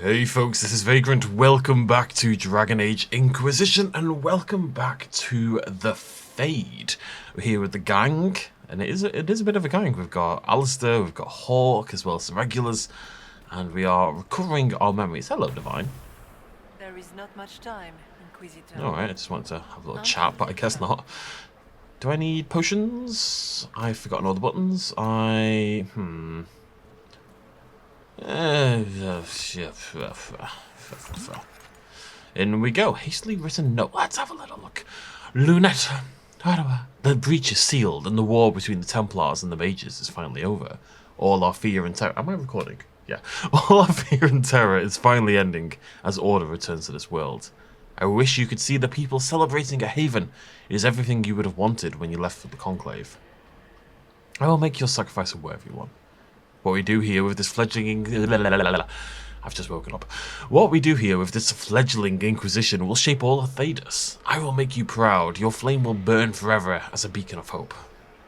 Hey folks, this is Vagrant. Welcome back to Dragon Age Inquisition, and welcome back to the Fade. We're here with the gang, and it is a bit of a gang. We've got Alistair, we've got Hawk, as well as the regulars, and we are recovering our memories. Hello, Divine. There is not much time, Inquisitor. Alright, I just wanted to have a little chat, but I guess not. Do I need potions? I've forgotten all the buttons. In we go. Hastily written note. Let's have a little look. Lunette. The breach is sealed, and the war between the Templars and the Mages is finally over. All our fear and terror. Am I recording? Yeah. All our fear and terror is finally ending as order returns to this world. I wish you could see the people celebrating at Haven. It is everything you would have wanted when you left for the Conclave. I will make your sacrifice of whatever you want. What we do here with this fledgling... I've just woken up. What we do here with this fledgling Inquisition will shape all of Thedas. I will make you proud. Your flame will burn forever as a beacon of hope.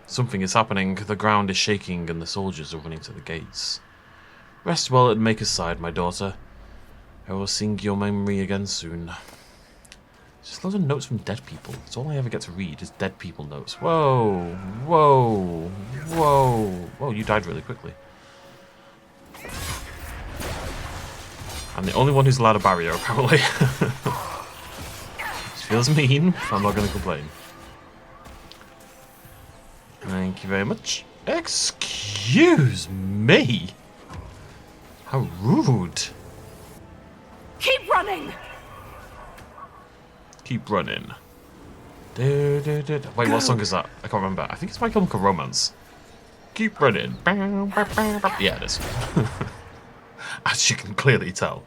Something is happening. The ground is shaking and the soldiers are running to the gates. Rest well at Maker's side, my daughter. I will sing your memory again soon. Just loads of notes from dead people. That's all I ever get to read is dead people notes. Whoa, whoa, whoa. Whoa, you died really quickly. I'm the only one who's allowed a barrier, apparently. This feels mean, but I'm not going to complain. Thank you very much. Excuse me! How rude. Keep running! Keep running. Wait, what song is that? I can't remember. I think it's My Chemical Romance. Keep running. Yeah, it is. As you can clearly tell.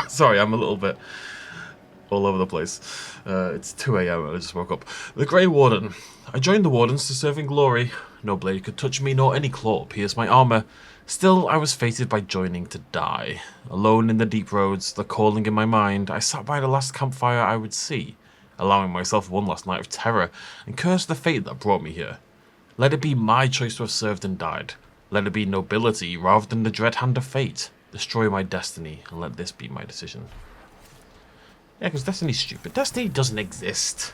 Sorry, I'm a little bit all over the place. It's 2 AM and I just woke up. The Grey Warden. I joined the Wardens to serve in glory. No blade could touch me, nor any claw pierce my armour. Still, I was fated by joining to die. Alone in the deep roads, the calling in my mind, I sat by the last campfire I would see, allowing myself one last night of terror, and cursed the fate that brought me here. Let it be my choice to have served and died. Let it be nobility rather than the dread hand of fate. Destroy my destiny, and let this be my decision. Yeah, because destiny's stupid. Destiny doesn't exist.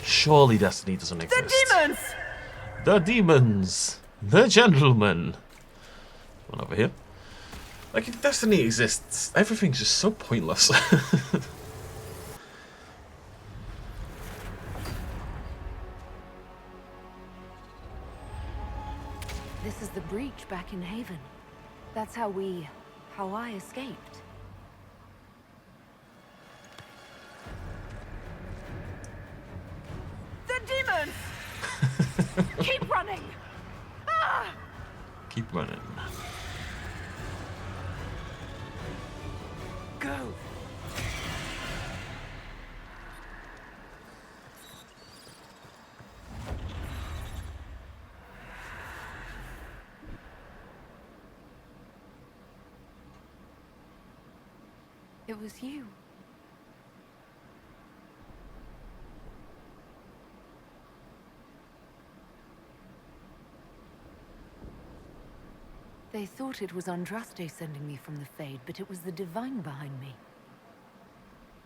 Surely destiny doesn't exist. The demons! The demons! The gentlemen! One over here. Like, if destiny exists, everything's just so pointless. This is the breach back in Haven. That's how I escaped. The demons! Keep running! Ah! Keep running. Go! It was you. They thought it was Andraste sending me from the Fade, but it was the Divine behind me.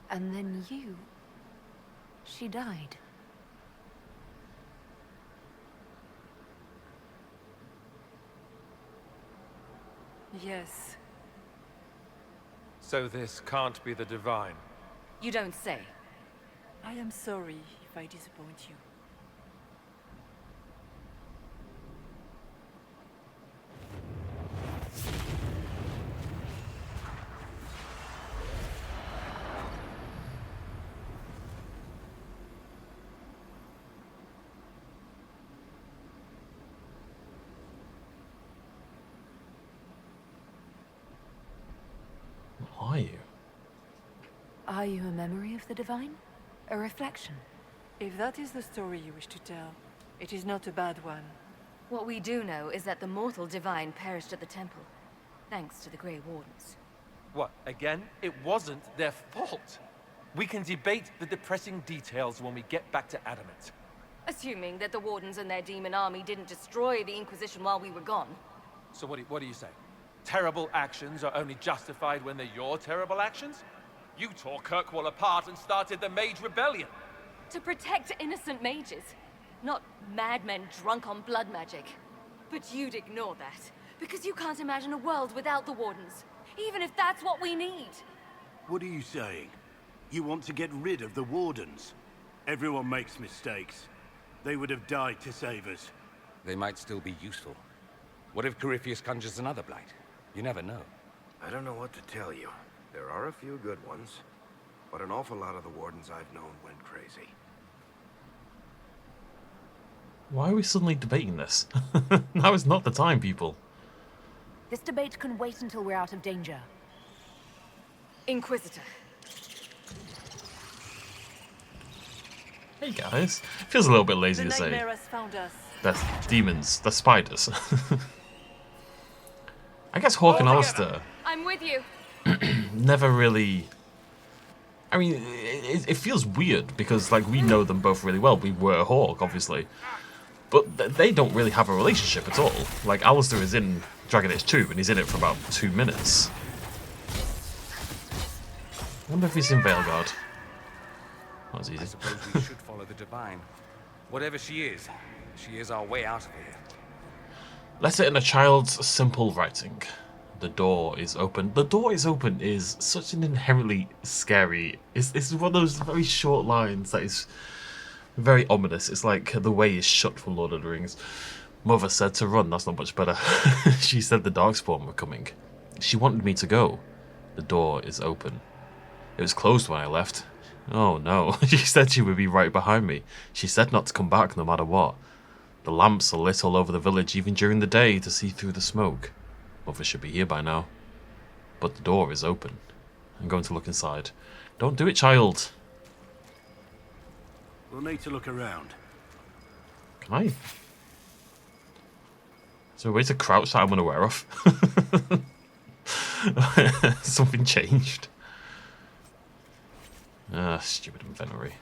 And then you... She died. Yes. So this can't be the Divine. You don't say. I am sorry if I disappoint you. What are you? Are you a memory of the Divine? A reflection? If that is the story you wish to tell, it is not a bad one. What we do know is that the mortal Divine perished at the temple, thanks to the Grey Wardens. What, again? It wasn't their fault. We can debate the depressing details when we get back to Adamant. Assuming that the Wardens and their demon army didn't destroy the Inquisition while we were gone. So what do you say? Terrible actions are only justified when they're your terrible actions? You tore Kirkwall apart and started the Mage Rebellion. To protect innocent mages, not madmen drunk on blood magic. But you'd ignore that, because you can't imagine a world without the Wardens, even if that's what we need. What are you saying? You want to get rid of the Wardens? Everyone makes mistakes. They would have died to save us. They might still be useful. What if Corypheus conjures another blight? You never know. I don't know what to tell you. There are a few good ones, but an awful lot of the Wardens I've known went crazy. Why are we suddenly debating this? Now is not the time, people. This debate can wait until we're out of danger. Inquisitor. Hey guys. Feels a little bit lazy The to say. nightmare has found us. That's demons. That's spiders. I guess Hawk and Alistair I'm with you. never really... I mean, it feels weird because, like, we know them both really well. We were Hawk, obviously. But they don't really have a relationship at all. Like, Alistair is in Dragon Age 2, and he's in it for about 2 minutes. I wonder if he's in Veilguard. That was I easy. suppose we should follow the Divine. Whatever she is our way out of here. Letter in a child's simple writing. The door is open. The door is open is such an inherently scary... It's one of those very short lines that is very ominous. It's like the way is shut for Lord of the Rings. Mother said to run. That's not much better. She said the Darkspawn were coming. She wanted me to go. The door is open. It was closed when I left. Oh no. She said she would be right behind me. She said not to come back no matter what. The lamps are lit all over the village even during the day to see through the smoke. Mother should be here by now. But the door is open. I'm going to look inside. Don't do it, child. We'll need to look around. Can I? Is there a way to crouch that I'm unaware of? Something changed. Ah, stupid inventory.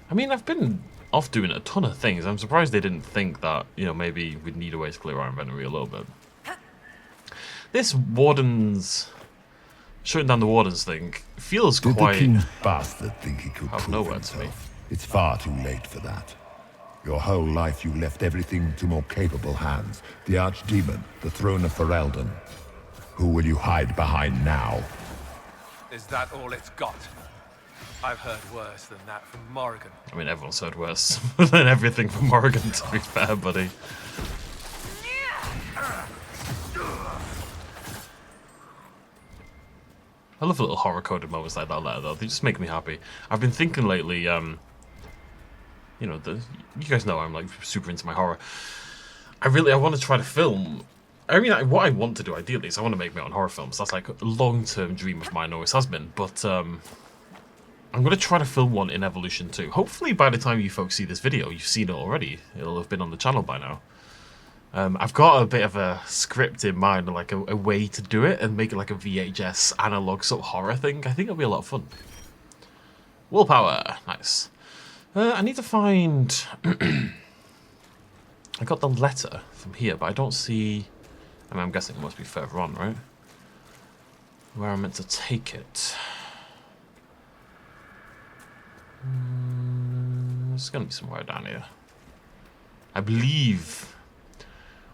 I mean, I've been off doing a ton of things. I'm surprised they didn't think that, you know, maybe we'd need a way to clear our inventory a little bit. This Warden's... shutting down the Warden's thing feels Did quite... the king's bastard think he could out of prove nowhere to me. himself? It's far too late for that. Your whole life you left everything to more capable hands. The Archdemon, the throne of Ferelden. Who will you hide behind now? Is that all it's got? I've heard worse than that from Morrigan. I mean, everyone's heard worse than everything from Morrigan, to be fair, buddy. I love little horror-coded moments like that letter, though. They just make me happy. I've been thinking lately, you know, you guys know I'm, like, super into my horror. I want to try to film... I mean, what I want to do, ideally, is I want to make my own horror films. That's, like, a long-term dream of mine, always has been. But, I'm going to try to film one in Evolution 2. Hopefully, by the time you folks see this video, you've seen it already. It'll have been on the channel by now. I've got a bit of a script in mind, like a way to do it and make it like a VHS analog sort of horror thing. I think it'll be a lot of fun. Willpower. Nice. I need to find... I got the letter from here, but I don't see... I mean, I'm guessing it must be further on, right? Where I'm meant to take it. It's going to be somewhere down here. I believe...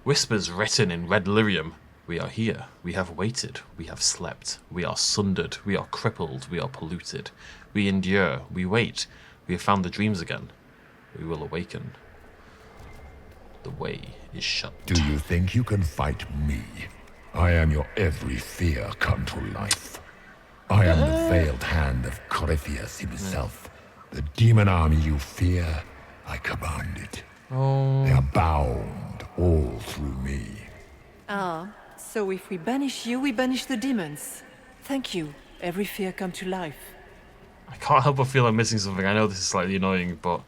Whispers written in red lyrium. We are here. We have waited. We have slept. We are sundered. We are crippled. We are polluted. We endure. We wait. We have found the dreams again. We will awaken. The way is shut. Do you think you can fight me? I am your every fear come to life. I am the veiled hand of Corypheus himself. The demon army you fear, I command it. They are bound all through me. Ah, so if we banish you, we banish the demons. Thank you. Every fear come to life. I can't help but feel I'm missing something. I know this is slightly annoying, but...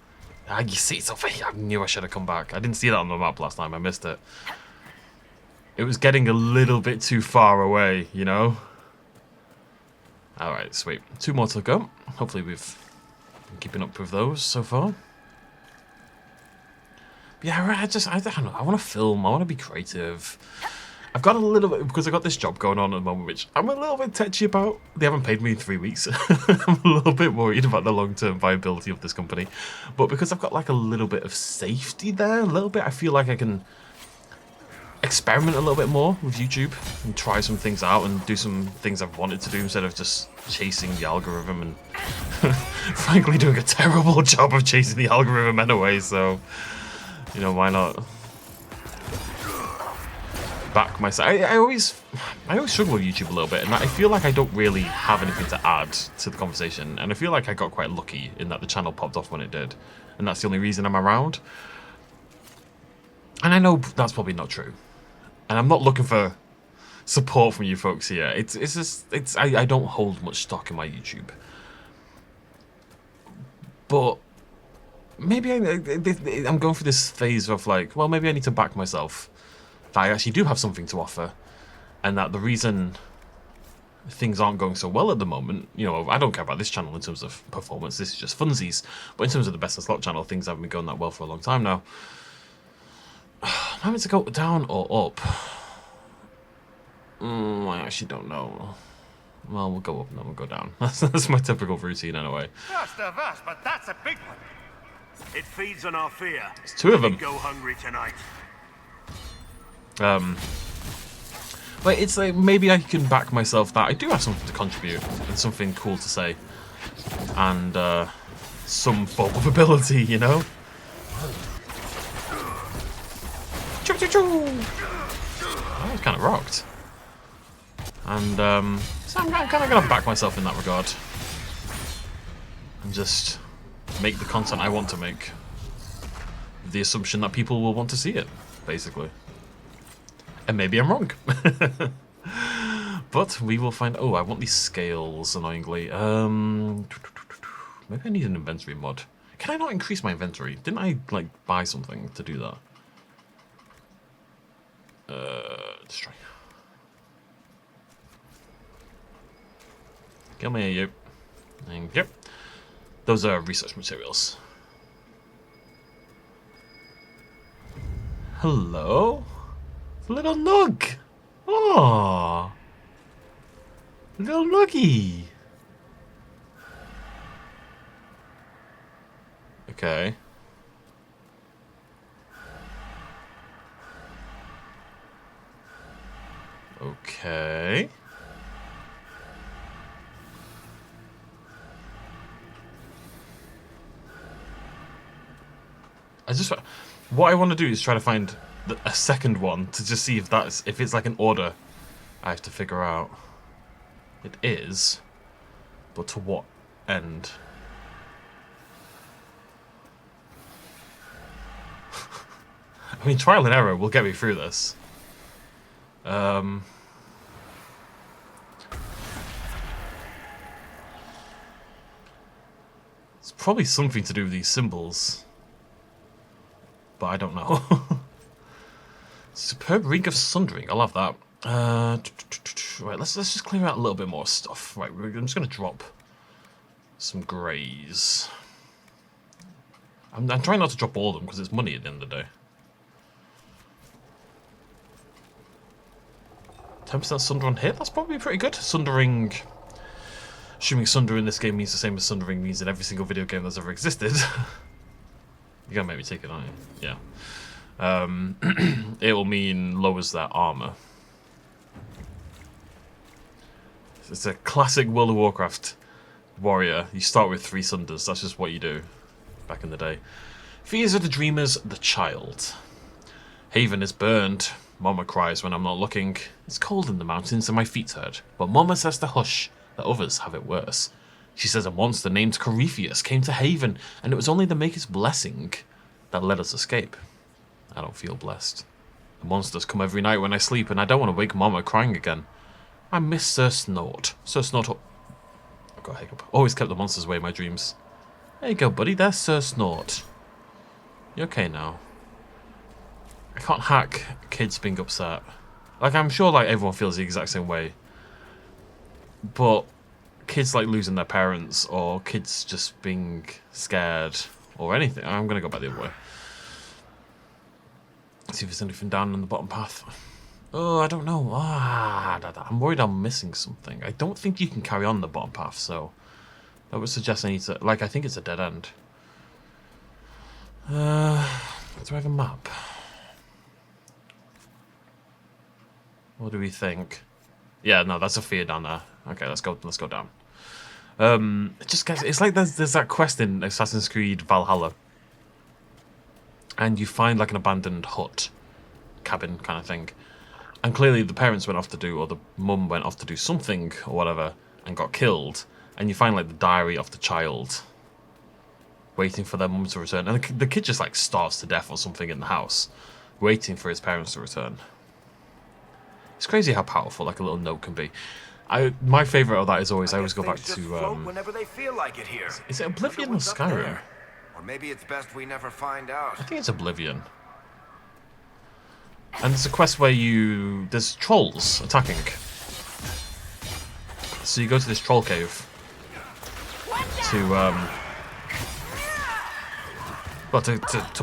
you see something. I knew I should have come back. I didn't see that on the map last time. I missed it. It was getting a little bit too far away, you know? Alright, sweet. 2 more to go. Hopefully we've been keeping up with those so far. But yeah, I don't know. I want to film. I want to be creative. I've got a little bit, because I got this job going on at the moment, which I'm a little bit touchy about. They haven't paid me in 3 weeks. I'm a little bit worried about the long-term viability of this company. But because I've got like a little bit of safety there, a little bit, I feel like I can experiment a little bit more with YouTube and try some things out and do some things I've wanted to do instead of just chasing the algorithm and frankly doing a terrible job of chasing the algorithm anyway, so, you know, why not back myself. I always struggle with YouTube a little bit, and I feel like I don't really have anything to add to the conversation, and I feel like I got quite lucky in that the channel popped off when it did, and that's the only reason I'm around. And I know that's probably not true, and I'm not looking for support from you folks here. I don't hold much stock in my YouTube, but maybe I'm going through this phase of like, well, maybe I need to back myself. I actually do have something to offer, and that the reason things aren't going so well at the moment, you know, I don't care about this channel in terms of performance, this is just funsies, but in terms of the Best of Slot channel, things haven't been going that well for a long time now. I'm having to go down or up. I actually don't know. Well, we'll go up and then we'll go down. That's my typical routine anyway. Just of us, but that's a big one. It feeds on our fear. It's two of them. Go hungry tonight. But it's like, maybe I can back myself that I do have something to contribute and something cool to say, and some form of ability, you know. Choo choo choo! That was kind of rocked, and so I'm kind of gonna back myself in that regard and just make the content I want to make, with the assumption that people will want to see it, basically. And maybe I'm wrong. But we will find... Oh, I want these scales, annoyingly. Maybe I need an inventory mod. Can I not increase my inventory? Didn't I, like, buy something to do that? Destroy. Come here, you. Thank you. Those are research materials. Hello? Little Nug! Aww! Little Nuggy! Okay. Okay. What I want to do is try to find a second one to just see if it's like an order I have to figure out. It is, but to what end? I mean, trial and error will get me through this. It's probably something to do with these symbols, but I don't know. Superb Ring of Sundering. I love that. Right, let's just clear out a little bit more stuff. Right, I'm just going to drop some greys. I'm trying not to drop all of them because it's money at the end of the day. 10% Sunder on hit? That's probably pretty good. Sundering... Assuming Sunder in this game means the same as Sundering means in every single video game that's ever existed. You're gonna make me take it, aren't you? Yeah. It will mean lowers their armor. It's a classic World of Warcraft warrior. You start with 3 Sunders. That's just what you do back in the day. Fears of the Dreamers, the Child. Haven is burned. Mama cries when I'm not looking. It's cold in the mountains and my feet hurt. But Mama says to hush, that others have it worse. She says a monster named Corypheus came to Haven, and it was only the Maker's blessing that let us escape. I don't feel blessed. The monsters come every night when I sleep, and I don't want to wake Mama crying again. I miss Sir Snort. Sir Snort... I've got a hiccup. Always kept the monsters away in my dreams. There you go, buddy. There's Sir Snort. You okay now? I can't hack kids being upset. Like, I'm sure like everyone feels the exact same way. But kids like losing their parents, or kids just being scared, or anything. I'm gonna go back the other way. Let's see if there's anything down in the bottom path. Oh, I don't know. I'm worried I'm missing something. I don't think you can carry on the bottom path, so that would suggest I need to... Like, I think it's a dead end. Do I have a map? What do we think? Yeah, no, that's a fear down there. Okay, let's go down. It just gets... It's like there's that quest in Assassin's Creed Valhalla. And you find, like, an abandoned hut. Cabin kind of thing. And clearly the parents went off to do, or the mum went off to do something, or whatever, and got killed. And you find, like, the diary of the child waiting for their mum to return. And the kid just, like, starves to death or something in the house, waiting for his parents to return. It's crazy how powerful, like, a little note can be. My favourite of that is always, I always go back to... whenever they feel like it here. Is it Oblivion or Skyrim? Or maybe it's best we never find out. I think it's Oblivion. And there's a quest where there's trolls attacking. So you go to this troll cave to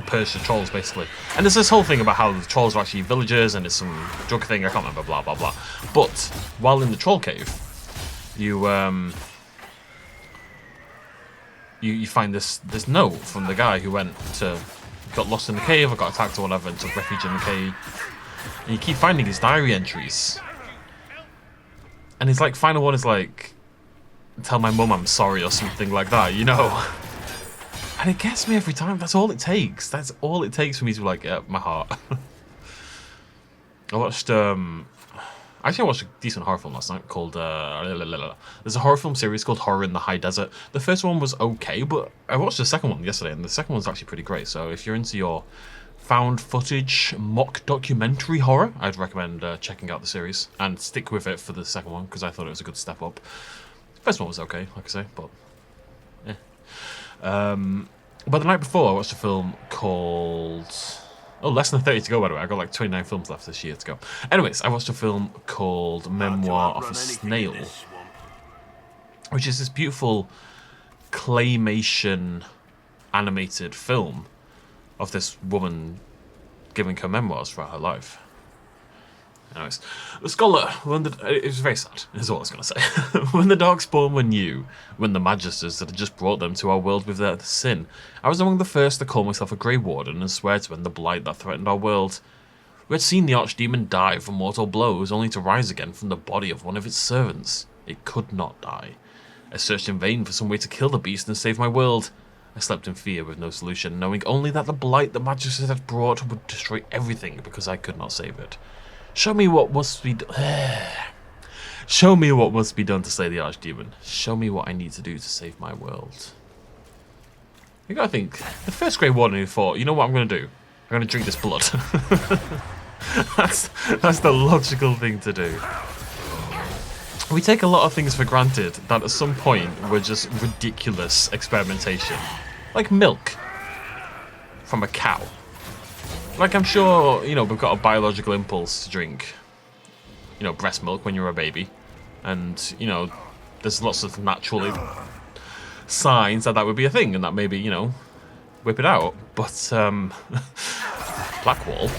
purge the trolls, basically. And there's this whole thing about how the trolls are actually villagers, and it's some drug thing, I can't remember, blah blah blah. But while in the troll cave, you find this note from the guy who got lost in the cave or got attacked or whatever and took refuge in the cave. And you keep finding his diary entries. And his like final one is like, tell my mum I'm sorry or something like that, you know? And it gets me every time. That's all it takes. That's all it takes for me to be like, yeah, my heart. I watched actually, I watched a decent horror film last night called... There's a horror film series called Horror in the High Desert. The first one was okay, but I watched the second one yesterday, and the second one's actually pretty great. So if you're into your found footage mock documentary horror, I'd recommend checking out the series. And stick with it for the second one, because I thought it was a good step up. The first one was okay, like I say, but... But the night before, I watched a film called... Oh, less than 30 to go, by the way. I got like 29 films left this year to go. Anyways, I watched a film called Memoir of a Snail, which is this beautiful claymation animated film of this woman giving her memoirs throughout her life. Anyways, the scholar, it was very sad, is all I was going to say. When the Darkspawn were new, when the Magisters that had just brought them to our world with their sin, I was among the first to call myself a Grey Warden and swear to end the blight that threatened our world. We had seen the Archdemon die from mortal blows, only to rise again from the body of one of its servants. It could not die. I searched in vain for some way to kill the beast and save my world. I slept in fear with no solution, knowing only that the blight the Magisters had brought would destroy everything because I could not save it. Show me what must be Show me what must be done to slay the Archdemon. Show me what I need to do to save my world. You gotta think, the first Grey Warden who thought, you know what I'm gonna do? I'm gonna drink this blood. That's the logical thing to do. We take a lot of things for granted that at some point were just ridiculous experimentation. Like milk from a cow. Like, I'm sure, you know, we've got a biological impulse to drink, you know, breast milk when you're a baby. And, you know, there's lots of natural signs that would be a thing and that maybe, you know, whip it out. But, Blackwall.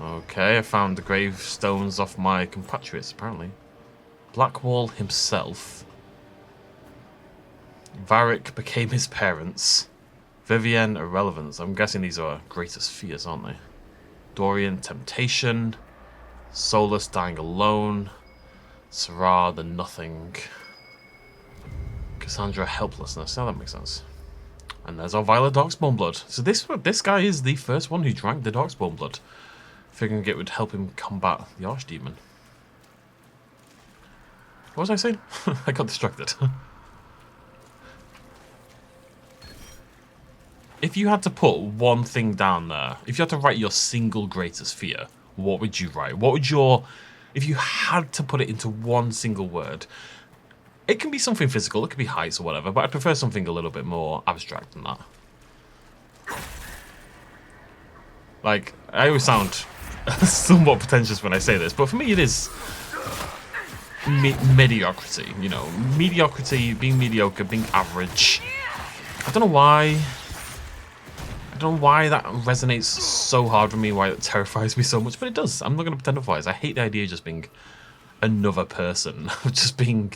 Okay, I found the gravestones of my compatriots, apparently. Blackwall himself. Varric became his parents. Vivienne, irrelevance. I'm guessing these are greatest fears, aren't they? Dorian, temptation. Solus, dying alone. Sarah, the nothing. Cassandra, helplessness. Now that makes sense. And there's our Violet Darkspawn blood. So this guy is the first one who drank the Darkspawn blood, figuring it would help him combat the Archdemon. What was I saying? I got distracted. If you had to put one thing down there, if you had to write your single greatest fear, what would you write? What would your... If you had to put it into one single word, it can be something physical, it could be heights or whatever, but I'd prefer something a little bit more abstract than that. Like, I always sound somewhat pretentious when I say this, but for me it is mediocrity, you know. Mediocrity, being mediocre, being average. I don't know why. I don't know why that resonates so hard with me, why it terrifies me so much, but it does. I'm not going to pretend otherwise. I hate the idea of just being another person. Just being...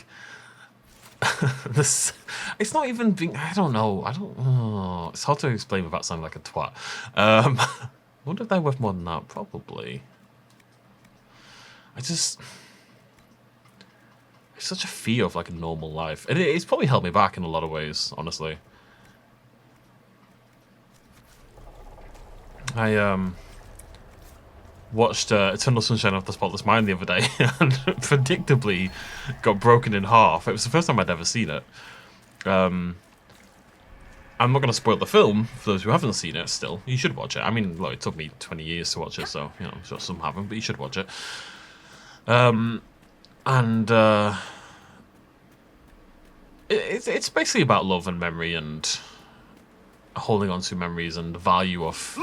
this. It's not even being... I don't know. It's hard to explain without sounding like a twat. I wonder if they're worth more than that. Probably. It's such a fear of like a normal life. It's probably held me back in a lot of ways, honestly. I watched Eternal Sunshine of the Spotless Mind the other day and predictably got broken in half. It was the first time I'd ever seen it. I'm not going to spoil the film for those who haven't seen it still. You should watch it. I mean, look, it took me 20 years to watch it, so, you know, I'm sure some haven't, but you should watch it. It's basically about love and memory and holding on to memories and the value of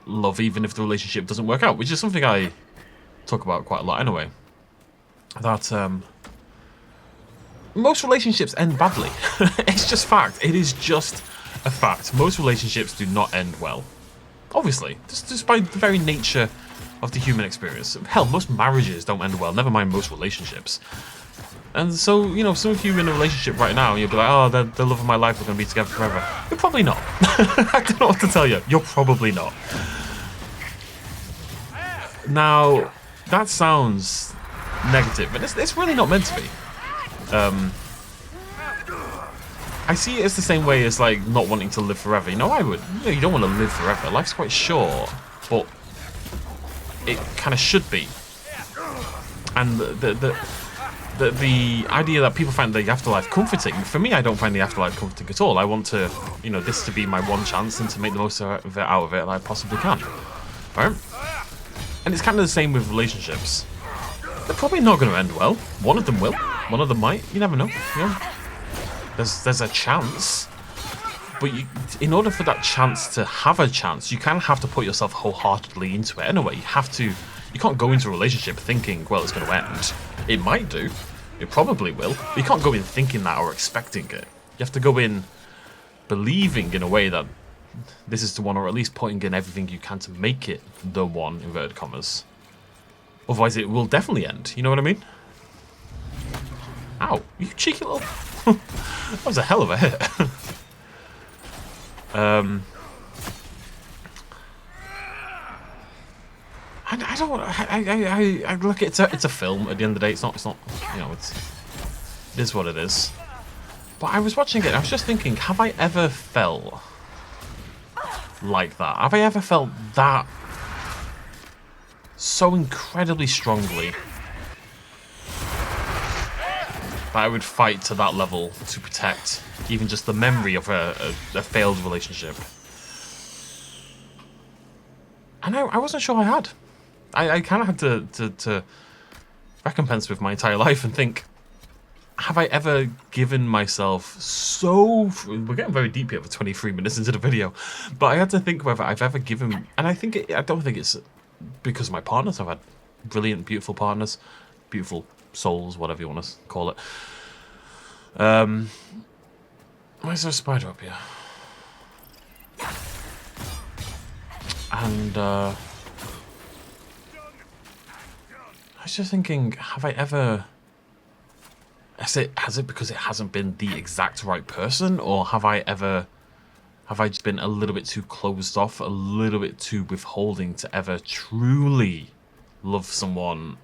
love even if the relationship doesn't work out, which is something I talk about quite a lot anyway. That most relationships end badly. It's just fact. It is just a fact. Most relationships do not end well. Obviously, just by the very nature of the human experience. Hell, most marriages don't end well, never mind most relationships. And so, you know, some of you in a relationship right now, you'll be like, oh, the love of my life, we're going to be together forever. You're probably not. I don't know what to tell you. You're probably not. Now, that sounds negative, but it's really not meant to be. I see it as the same way as, like, not wanting to live forever. You know, you don't want to live forever. Life's quite short, but it kind of should be. And the idea that people find the afterlife comforting, for me, I don't find the afterlife comforting at all. I want to, you know, this to be my one chance and to make the most of it that I possibly can. Right? And it's kind of the same with relationships. They're probably not going to end well. One of them will. One of them might. You never know. You know? There's a chance. But in order for that chance to have a chance, you kind of have to put yourself wholeheartedly into it anyway. You can't go into a relationship thinking, well, it's going to end. It might do. It probably will. But you can't go in thinking that or expecting it. You have to go in believing in a way that this is the one, or at least putting in everything you can to make it the one, inverted commas. Otherwise, it will definitely end. You know what I mean? Ow, you cheeky little... That was a hell of a hit. I look, it's a film at the end of the day. It's not, you know, it is what it is. But I was watching it and I was just thinking, have I ever felt like that? Have I ever felt that so incredibly strongly that I would fight to that level to protect even just the memory of a failed relationship? And I wasn't sure I had. I kind of had to recompense with my entire life and think, have I ever given myself so... We're getting very deep here for 23 minutes into the video. But I had to think whether I've ever given... And I don't think it's because of my partners. I've had brilliant, beautiful partners. Beautiful souls, whatever you want to call it. Why is there a spider up here? And I was just thinking, have I ever... Has it because it hasn't been the exact right person, or have I just been a little bit too closed off, a little bit too withholding to ever truly love someone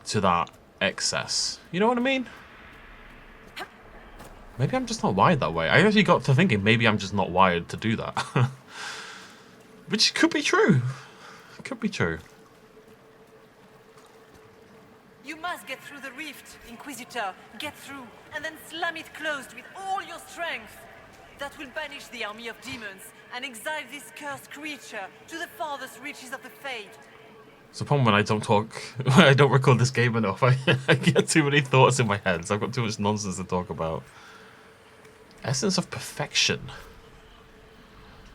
to that excess? You know what I mean? Maybe I'm just not wired that way. I actually got to thinking, maybe I'm just not wired to do that. Which could be true. Could be true. You must get through the rift, Inquisitor. Get through, and then slam it closed with all your strength. That will banish the army of demons and exile this cursed creature to the farthest reaches of the Fade. It's a problem when I don't talk, when I don't record this game enough. I get too many thoughts in my head, so I've got too much nonsense to talk about. Essence of perfection.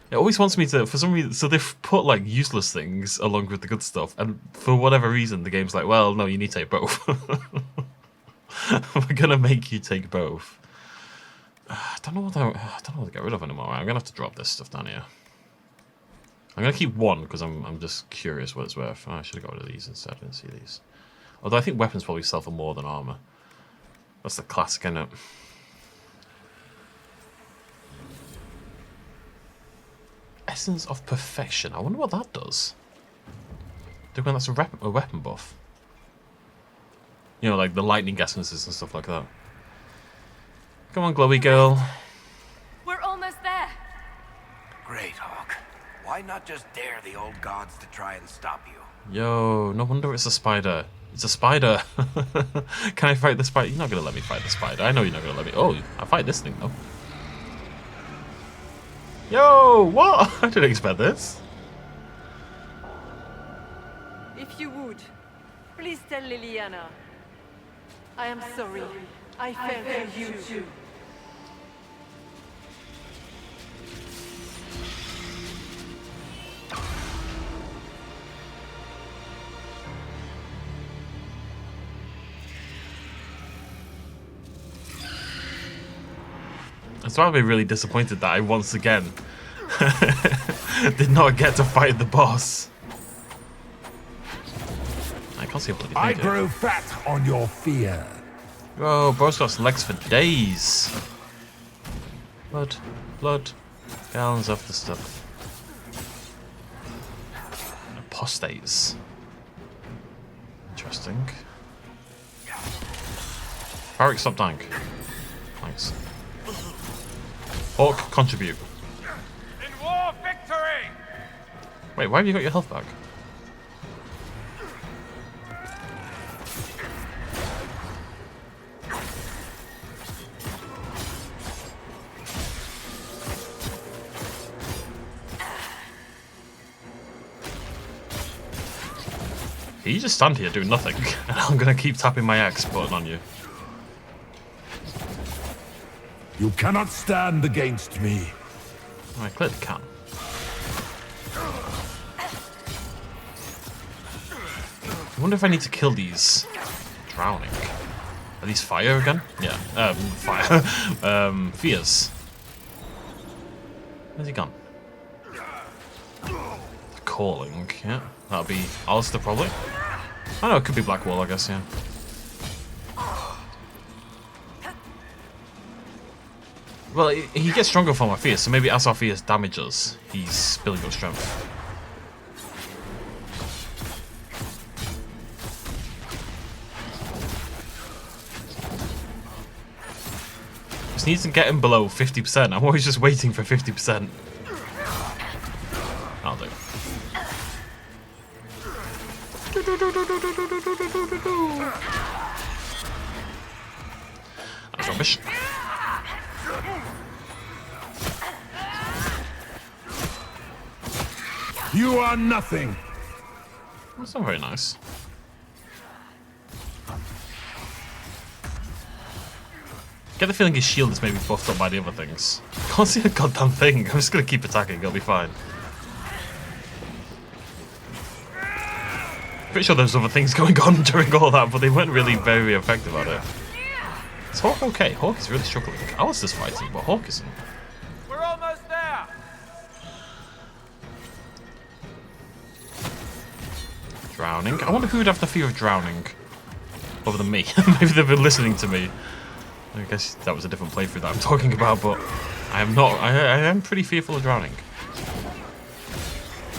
It always wants me to, for some reason, so they've put like useless things along with the good stuff, and for whatever reason the game's like, well, no, you need to take both. We're gonna make you take both. I don't know what to get rid of anymore. I'm gonna have to drop this stuff down here. I'm gonna keep one because I'm just curious what it's worth. Oh, I should have got rid of these instead. I didn't see these. Although I think weapons probably sell for more than armor. That's the classic, isn't it? Essence of Perfection. I wonder what that does. Do when that's a weapon buff. You know, like the lightning essences and stuff like that. Come on, glowy girl. We're almost there. Great, Hawk. Why not just dare the old gods to try and stop you? Yo, no wonder it's a spider. It's a spider. Can I fight the spider? You're not going to let me fight the spider. I know you're not going to let me. Oh, I fight this thing, though. Yo, what? I didn't expect this. If you would, please tell Liliana. I am sorry. I fell for you too. So I'll be really disappointed that I once again did not get to fight the boss. I can't see a bloody thing. I grow fat on your fear. Whoa, bro's got legs for days. Blood, gallons of the stuff. Apostates. Interesting. Varric, stop dying. Thanks. Hawk, contribute. In war, victory! Wait, why have you got your health back? You just stand here doing nothing, and I'm gonna keep tapping my X button on you. You cannot stand against me. Oh, I clearly can. I wonder if I need to kill these drowning. Are these fire again? Yeah, fire. Fears. Where's he gone? The calling, yeah. That'll be Alistair probably. I know it could be Blackwall, I guess, yeah. Well, he gets stronger from our fears, so maybe as our fears damage us, he's building up strength. Just needs to get him below 50%. I'm always just waiting for 50%. I'll do. That's rubbish. You are nothing. That's not very nice. Get the feeling his shield is maybe buffed up by the other things. Can't see a goddamn thing. I'm just gonna keep attacking. It'll be fine. Pretty sure there's other things going on during all that, but they weren't really very effective at it. Is Hawk okay? Hawk is really struggling. Alistair's fighting, but Hawk isn't. We're almost there! Drowning. I wonder who would have the fear of drowning other than me. Maybe they've been listening to me. I guess that was a different playthrough that I'm talking about, but I am not. I am pretty fearful of drowning.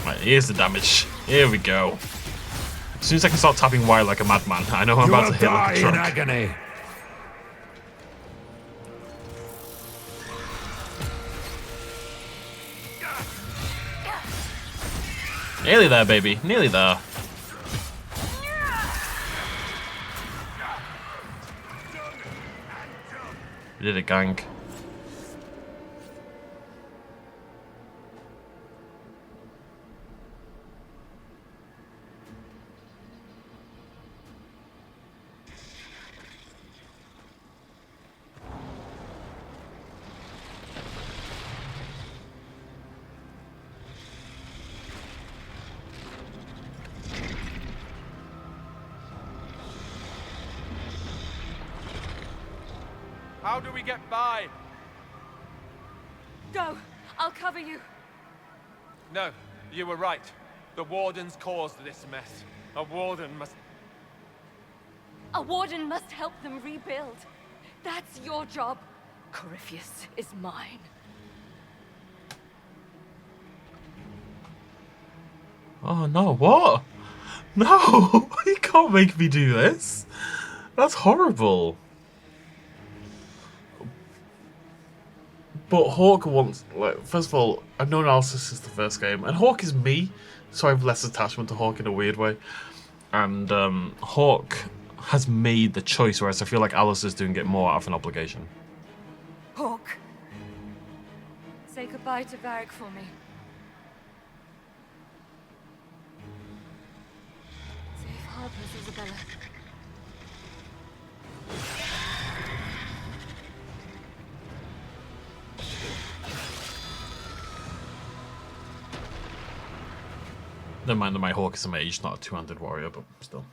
Right, here's the damage. Here we go. As soon as I can start tapping Y like a madman, I know I'm about to hit like a truck. In agony. Nearly there, baby. Nearly there. We did it, gang. How do we get by? Go! I'll cover you. No, you were right. The Wardens caused this mess. A Warden must... A warden must help them rebuild. That's your job. Corypheus is mine. Oh no, what? No! You can't make me do this! That's horrible. But Hawk wants, like, first of all, I've known Alistair since the first game, and Hawk is me, so I have less attachment to Hawk in a weird way. And Hawk has made the choice, whereas I feel like Alistair's doing it more out of an obligation. Hawk. Say goodbye to Varric for me. Safe harbors, Isabella. Never mind that my Hawk is a mage, not a two-handed warrior, but still.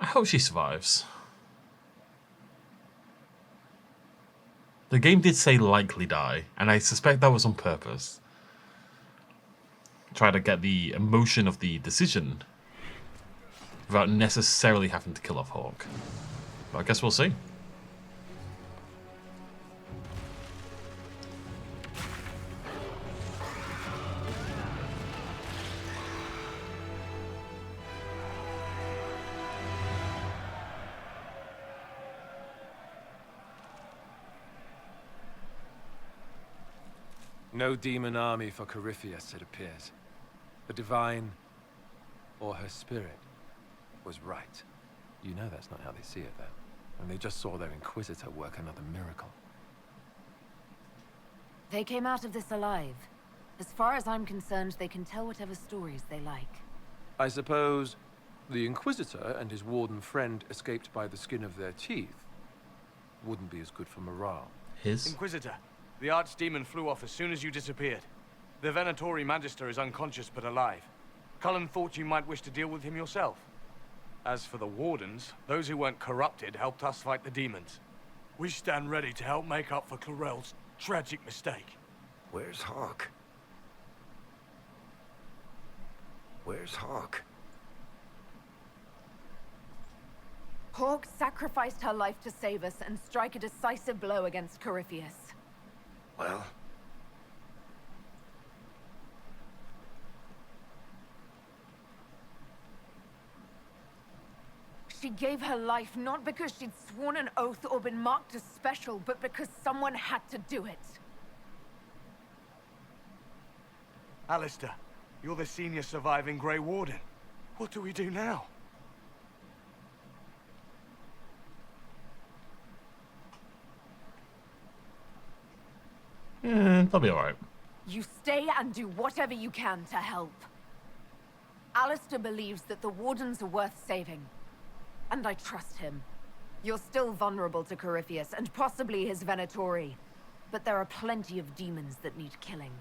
I hope she survives. The game did say likely die, and I suspect that was on purpose. Try to get the emotion of the decision without necessarily having to kill off Hawk. But I guess we'll see. No demon army for Corypheus, it appears. The Divine, or her spirit, was right. You know that's not how they see it, though. And they just saw their Inquisitor work another miracle. They came out of this alive. As far as I'm concerned, they can tell whatever stories they like. I suppose the Inquisitor and his Warden friend escaped by the skin of their teeth. Wouldn't be as good for morale. His? Inquisitor, the Archdemon flew off as soon as you disappeared. The Venatori Magister is unconscious but alive. Cullen thought you might wish to deal with him yourself. As for the Wardens, those who weren't corrupted helped us fight the demons. We stand ready to help make up for Clarel's tragic mistake. Where's Hawk? Where's Hawk? Hawk sacrificed her life to save us and strike a decisive blow against Corypheus. Well, she gave her life not because she'd sworn an oath or been marked as special, but because someone had to do it. Alistair, you're the senior surviving Grey Warden. What do we do now? They'll be alright. You stay and do whatever you can to help. Alistair believes that the Wardens are worth saving. And I trust him. You're still vulnerable to Corypheus, and possibly his Venatori. But there are plenty of demons that need killing.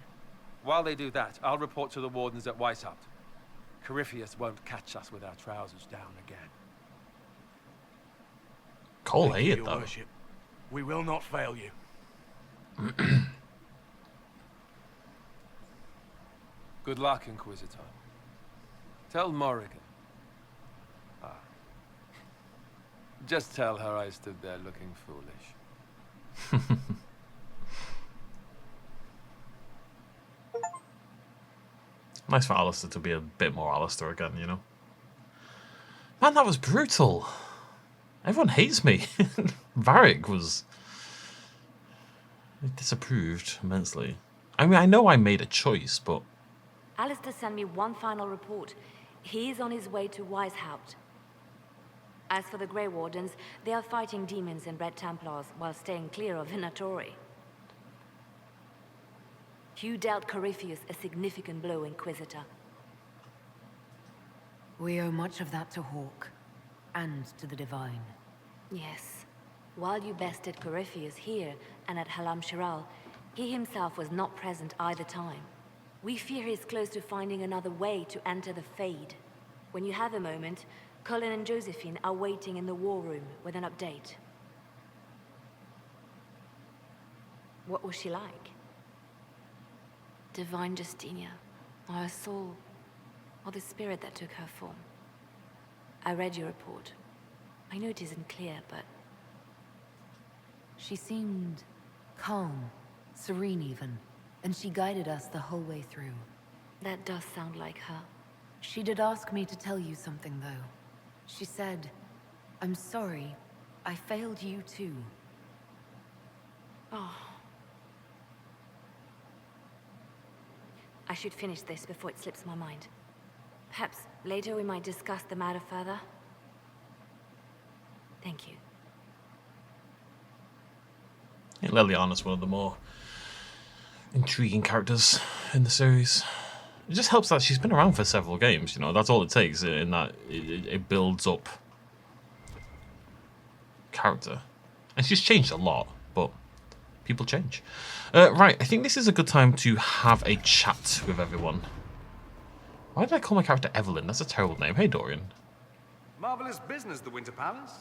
While they do that, I'll report to the Wardens at Weishaupt. Corypheus won't catch us with our trousers down again. Cole Thank you, hated Your though. Worship. We will not fail you. Good luck, Inquisitor. Tell Morrigan. Just tell her I stood there looking foolish. Nice for Alistair to be a bit more Alistair again, you know? Man, that was brutal. Everyone hates me. Varric was... He disapproved immensely. I mean, I know I made a choice, but... Alistair sent me one final report. He is on his way to Weishaupt. As for the Grey Wardens, they are fighting demons and Red Templars while staying clear of Venatori. You dealt Corypheus a significant blow, Inquisitor. We owe much of that to Hawk. And to the Divine. Yes. While you bested Corypheus here and at Halam Shiral, he himself was not present either time. We fear he is close to finding another way to enter the Fade. When you have a moment, Cullen and Josephine are waiting in the war room with an update. What was she like? Divine Justinia, or her soul, or the spirit that took her form? I read your report. I know it isn't clear, but... She seemed calm, serene even, and she guided us the whole way through. That does sound like her. She did ask me to tell you something, though. She said, "I'm sorry, I failed you too." Oh. I should finish this before it slips my mind. Perhaps later we might discuss the matter further. Thank you. I think Leliana's one of the more intriguing characters in the series. It just helps that she's been around for several games, you know, that's all it takes, in that it builds up character. And she's changed a lot, but people change. Right, I think this is a good time to have a chat with everyone. Why did I call my character Evelyn? That's a terrible name. Hey, Dorian. Marvelous business, the Winter Palace.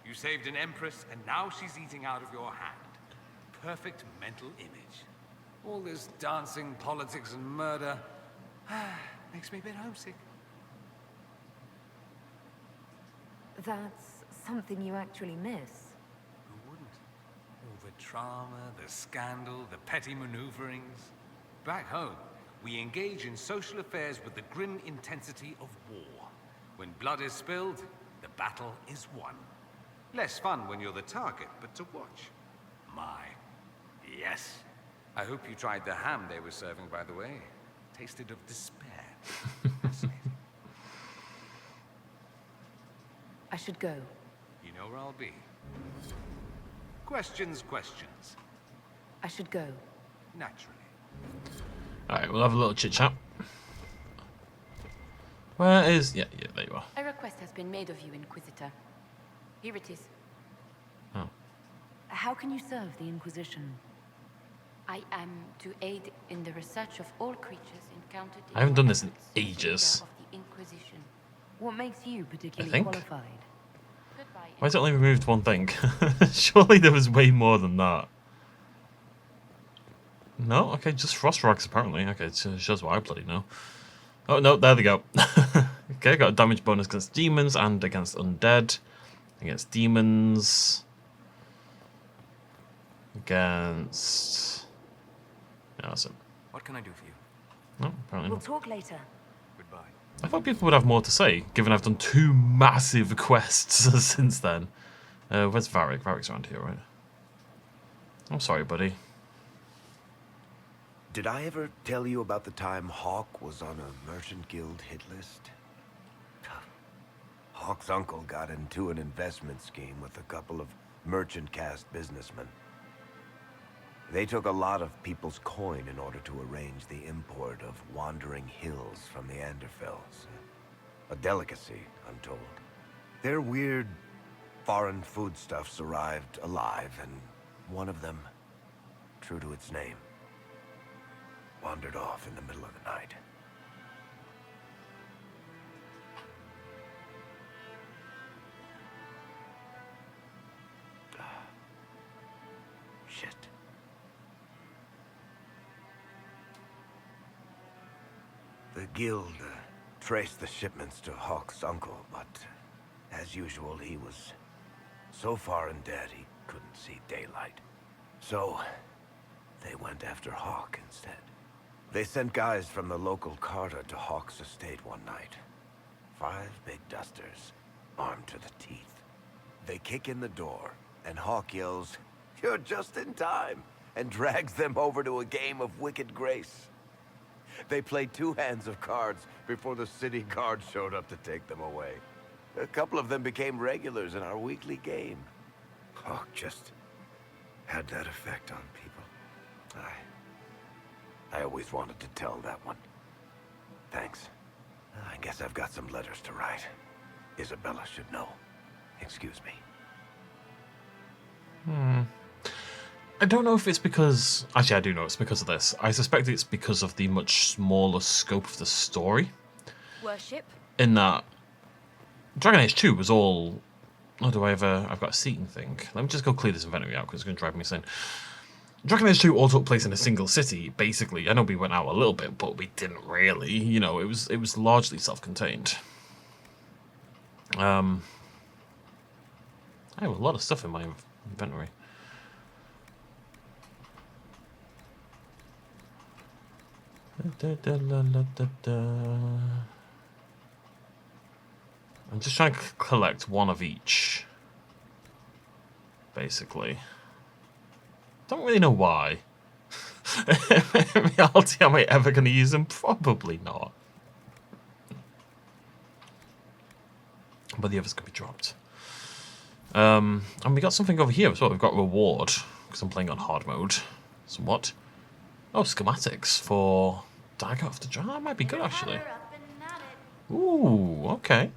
You saved an empress, and now she's eating out of your hand. Perfect mental image. All this dancing, politics, and murder makes me a bit homesick. That's something you actually miss. Who wouldn't? All the drama, the scandal, the petty maneuverings. Back home, we engage in social affairs with the grim intensity of war. When blood is spilled, the battle is won. Less fun when you're the target, but to watch. My, yes. I hope you tried the ham they were serving, by the way. Tasted of despair. Fascinating. I should go. You know where I'll be. Questions. I should go. Naturally. Alright, we'll have a little chit-chat. Where is... Yeah, there you are. A request has been made of you, Inquisitor. Here it is. Oh. How can you serve the Inquisition? I am to aid in the research of all creatures encountered in I haven't done this in efforts to free ages. of the Inquisition. What makes you particularly think. qualified? Goodbye. Why has it only removed one thing? Surely there was way more than that. No? Okay, just frost rags apparently. Okay, it shows what I bloody know. Oh, no, there they go. Okay, got a damage bonus against demons and against undead. Against demons. Against... Yeah, that's it. What can I do for you? No, apparently We'll not. talk later. Goodbye. I thought people would have more to say, given I've done 2 massive quests since then. Where's Varric? Varric's around here, right? I'm sorry, buddy. Did I ever tell you about the time Hawk was on a Merchant Guild hit list? Hawk's uncle got into an investment scheme with a couple of merchant caste businessmen. They took a lot of people's coin in order to arrange the import of wandering hills from the Anderfells. A delicacy, I'm told. Their weird foreign foodstuffs arrived alive, and one of them, true to its name, wandered off in the middle of the night. Shit. The guild traced the shipments to Hawk's uncle, but as usual, he was so far in debt he couldn't see daylight. So they went after Hawk instead. They sent guys from the local carter to Hawk's estate one night. 5 big dusters, armed to the teeth. They kick in the door, and Hawk yells, "You're just in time," and drags them over to a game of Wicked Grace. They played 2 hands of cards before the city guard showed up to take them away. A couple of them became regulars in our weekly game. Hawk just had that effect on people. I always wanted to tell that one. Thanks. I guess I've got some letters to write. Isabella should know. Excuse me. I don't know if it's because... Actually, I do know it's because of this. I suspect it's because of the much smaller scope of the story. Worship? In that... Dragon Age 2 was all... Oh, do I have a... I've got a seating thing. Let me just go clear this inventory out because it's going to drive me insane. Dragon Age 2 all took place in a single city, basically. I know we went out a little bit, but we didn't really. You know, it was largely self-contained. I have a lot of stuff in my inventory. I'm just trying to collect one of each, basically. Don't really know why. In reality, am I ever going to use them? Probably not. But the others can be dropped. And we got something over here as well. We've got reward, because I'm playing on hard mode. Somewhat. Oh, schematics for Dagger of the Dragon. That might be good, actually. Ooh, okay.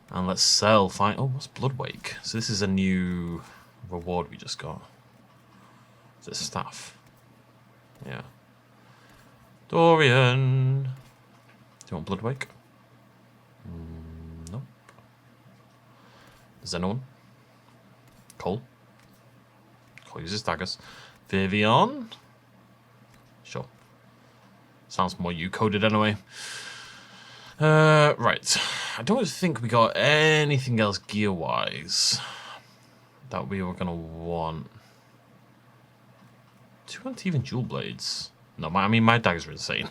And let's sell. Fine. Oh, what's Bloodwake? So this is a new reward we just got. Is it staff? Yeah. Dorian. Do you want Bloodwake? Nope. Zenon. Cole. Cole uses daggers. Vivian. Sure. Sounds more you-coded anyway. Right. I don't think we got anything else gear-wise that we were going to want. 2 anti-even dual blades. No, my daggers are insane.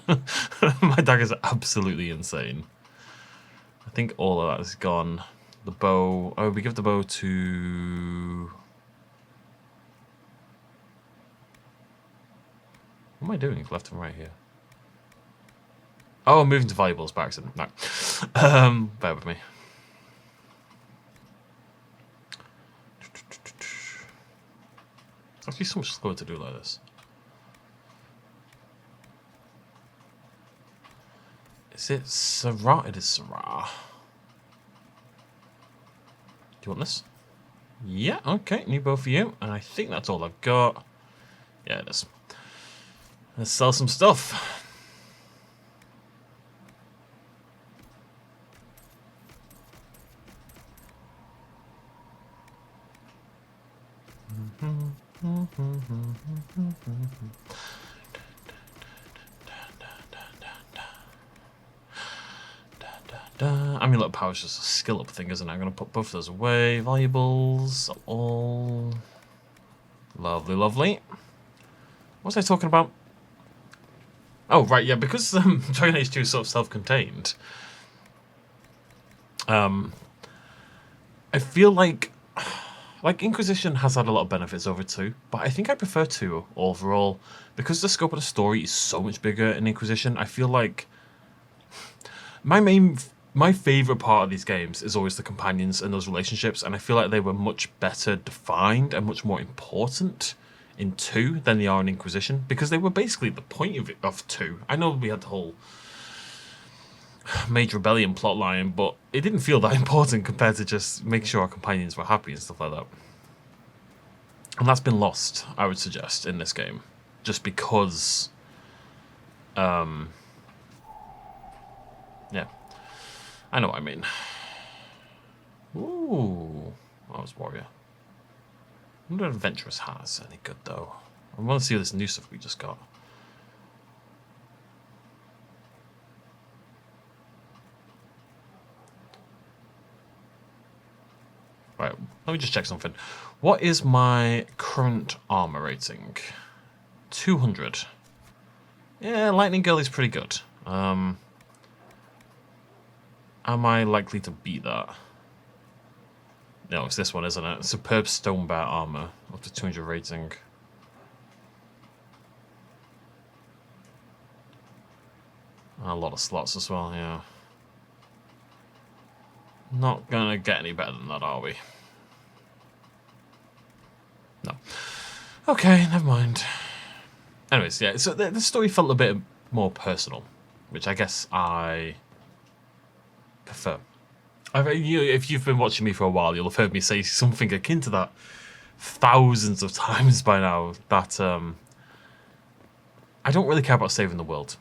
My daggers are absolutely insane. I think all of that is gone. The bow... Oh, we give the bow to... What am I doing left and right here? Oh, I'm moving to valuables by accident. No. Bear with me. It's actually so much slower to do like this. Is it Sarah? It is Sarah. Do you want this? Yeah, okay. New bow for you. And I think that's all I've got. Yeah, it is. Let's sell some stuff. Amulet power is just a skill up thing, isn't it? I'm going to put both of those away. Valuables, all lovely, lovely. What was I talking about? Oh, right, yeah, because Dragon Age 2 is sort of self-contained. I feel like Inquisition has had a lot of benefits over 2, but I think I prefer 2 overall. Because the scope of the story is so much bigger in Inquisition, I feel like my favourite part of these games is always the companions and those relationships, and I feel like they were much better defined and much more important in 2 than they are in Inquisition, because they were basically the point of 2. I know we had the whole Mage Rebellion plotline, but it didn't feel that important compared to just making sure our companions were happy and stuff like that. And that's been lost, I would suggest, in this game. Just because... yeah. I know what I mean. Ooh. I was Warrior. I wonder if Adventurous has any good, though. I want to see this new stuff we just got. Right, let me just check something. What is my current armor rating? 200. Yeah, Lightning Girl is pretty good. Am I likely to beat that? No, it's this one, isn't it? Superb Stone Bear armor, up to 200 rating. A lot of slots as well, yeah. Not gonna get any better than that, are we? No. Okay, never mind. Anyways, yeah, so the story felt a bit more personal, which I guess I prefer. If you've been watching me for a while, you'll have heard me say something akin to that thousands of times by now, that I don't really care about saving the world.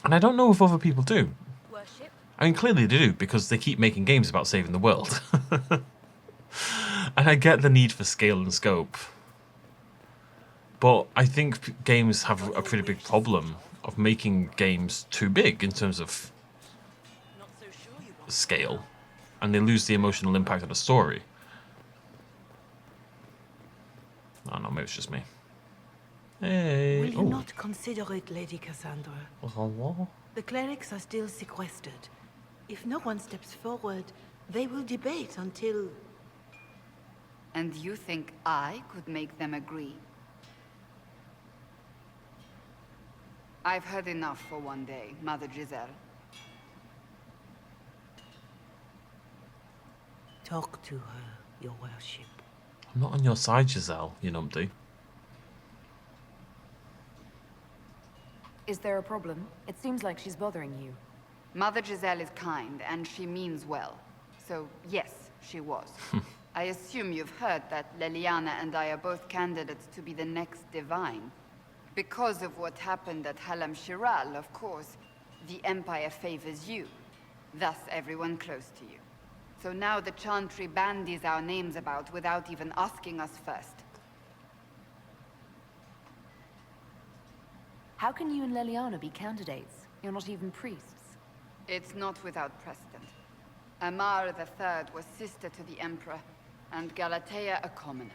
And I don't know if other people do. Worship? I mean, clearly they do, because they keep making games about saving the world. And I get the need for scale and scope. But I think games have a pretty big problem of making games too big in terms of scale, and they lose the emotional impact of the story. I don't know, maybe it's just me. Hey. Will you not consider it, Lady Cassandra? Hello? The clerics are still sequestered. If no one steps forward, they will debate until... And you think I could make them agree? I've heard enough for one day, Mother Giselle. Talk to her, your worship. I'm not on your side, Giselle, you numpty. Is there a problem? It seems like she's bothering you. Mother Giselle is kind, and she means well. So, yes, she was. I assume you've heard that Leliana and I are both candidates to be the next Divine. Because of what happened at Halam Shiral, of course, the Empire favors you. Thus, everyone close to you. So now the Chantry bandies our names about without even asking us first. How can you and Leliana be candidates? You're not even priests. It's not without precedent. Amar III was sister to the Emperor, and Galatea a commoner.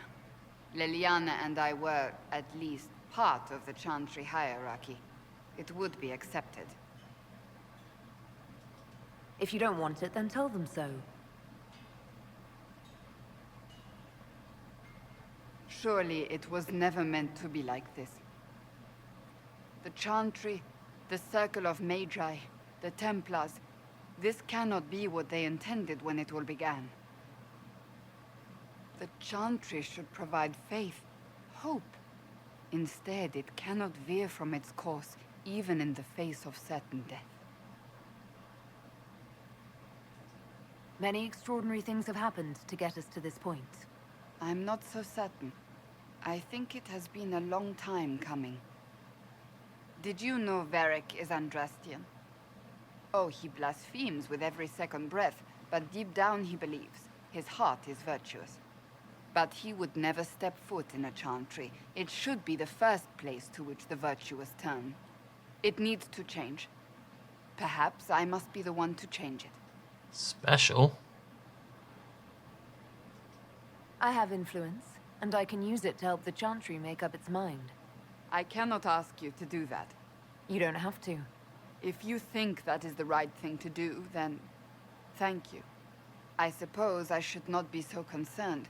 Leliana and I were, at least, part of the Chantry hierarchy. It would be accepted. If you don't want it, then tell them so. Surely it was never meant to be like this. The Chantry, the Circle of Magi, the Templars, this cannot be what they intended when it all began. The Chantry should provide faith, hope. Instead, it cannot veer from its course, even in the face of certain death. Many extraordinary things have happened to get us to this point. I'm not so certain. I think it has been a long time coming. Did you know Varric is Andrastian? Oh, he blasphemes with every second breath, but deep down he believes. His heart is virtuous. But he would never step foot in a Chantry. It should be the first place to which the virtuous turn. It needs to change. Perhaps I must be the one to change it. Special? I have influence, and I can use it to help the Chantry make up its mind. I cannot ask you to do that. You don't have to. If you think that is the right thing to do, then thank you. I suppose I should not be so concerned.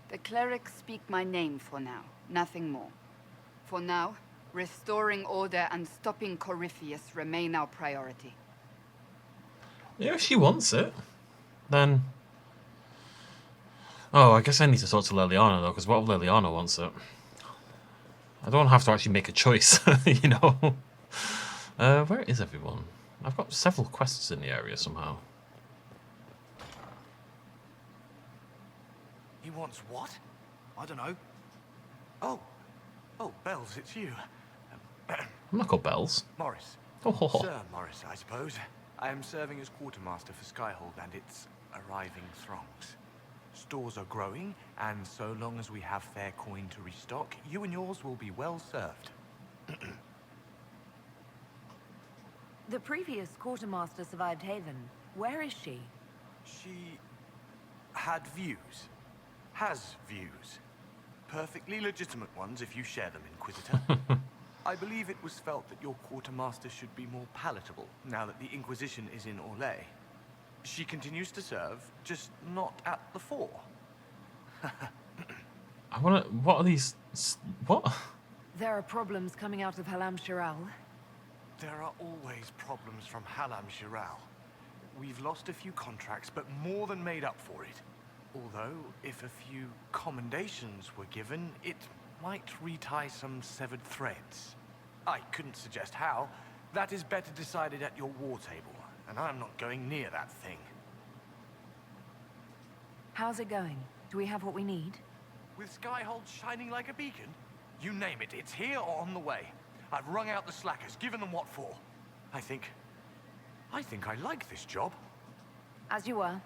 The clerics speak my name for now, nothing more. For now, restoring order and stopping Corypheus remain our priority. Yeah, if she wants it, then... Oh, I guess I need to talk to Leliana, though, because what if Leliana wants it? I don't have to actually make a choice, you know? Where is everyone? I've got several quests in the area somehow. He wants what? I don't know. Oh, Bells, it's you. I'm not called Bells. Morris. Oh. Sir Morris, I suppose. I am serving as quartermaster for Skyhold and its arriving throngs. Stores are growing, and so long as we have fair coin to restock, you and yours will be well served. The previous quartermaster survived Haven. Where is she? She had views. Has views. Perfectly legitimate ones if you share them, Inquisitor. I believe it was felt that your quartermaster should be more palatable now that the Inquisition is in Orlais. She continues to serve, just not at the fore. I wanna... What are these... What? There are problems coming out of Halam Shiral. There are always problems from Halam Shiral. We've lost a few contracts, but more than made up for it. Although, if a few commendations were given, it might retie some severed threads. I couldn't suggest how. That is better decided at your war table, and I'm not going near that thing. How's it going? Do we have what we need? With Skyhold shining like a beacon? You name it, it's here or on the way. I've wrung out the slackers, given them what for. I think I like this job. As you were.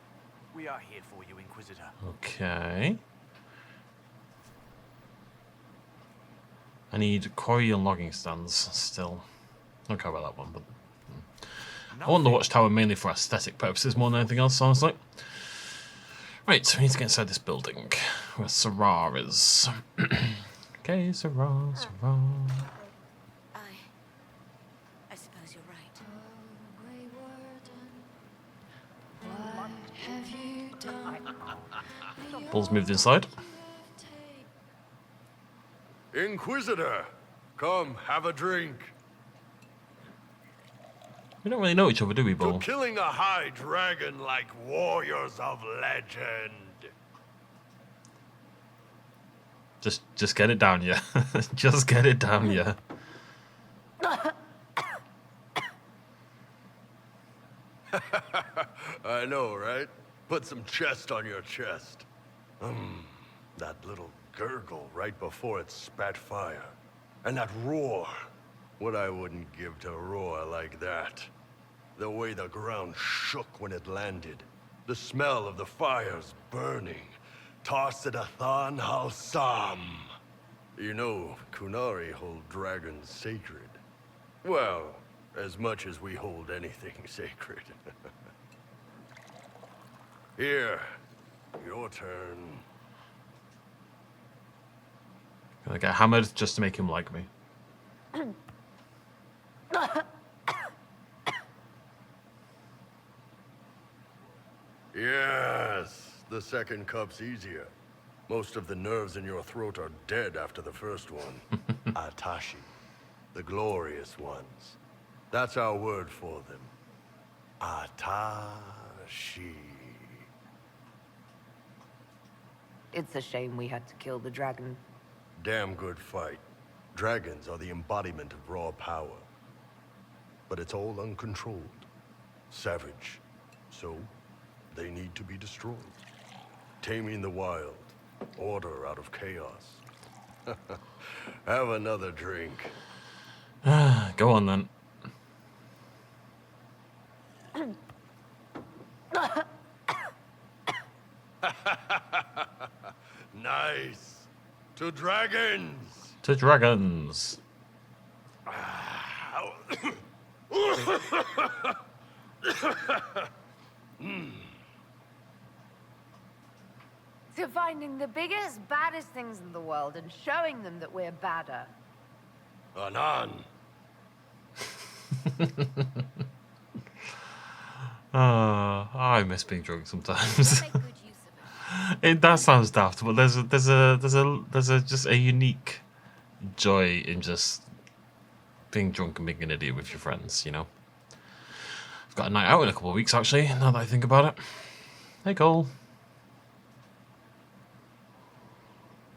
We are here for you, Inquisitor. Okay. I need quarry and logging stands still. Don't care about that one, but I want the watchtower mainly for aesthetic purposes more than anything else, honestly. Right, so we need to get inside this building where Sarah is. Okay, Sarah. I suppose you're right. Bull's moved inside. Inquisitor, come have a drink. We don't really know each other, do we, For Bull? killing a high dragon like warriors of legend. Just get it down, yeah. Just get it down, yeah. I know, right? Put some chest on your chest. That little gurgle right before it spat fire. And that roar. What I wouldn't give to roar like that. The way the ground shook when it landed. The smell of the fires burning. Tarsidathan Halsam. You know, Kunari hold dragons sacred. Well, as much as we hold anything sacred. Here, your turn. Can I get hammered just to make him like me? Yes, the second cup's easier. Most of the nerves in your throat are dead after the first one. Atashi, the glorious ones. That's our word for them. Atashi. It's a shame we had to kill the dragon. Damn good fight. Dragons are the embodiment of raw power. But it's all uncontrolled. Savage. So, they need to be destroyed. Taming the wild. Order out of chaos. Have another drink. Go on, then. Nice. To dragons. To dragons. To finding the biggest, baddest things in the world and showing them that we're badder. Anan. I miss being drunk sometimes. That sounds daft, but there's just a unique joy in just being drunk and being an idiot with your friends, you know. I've got a night out in a couple of weeks, actually. Now that I think about it. Hey, Cole.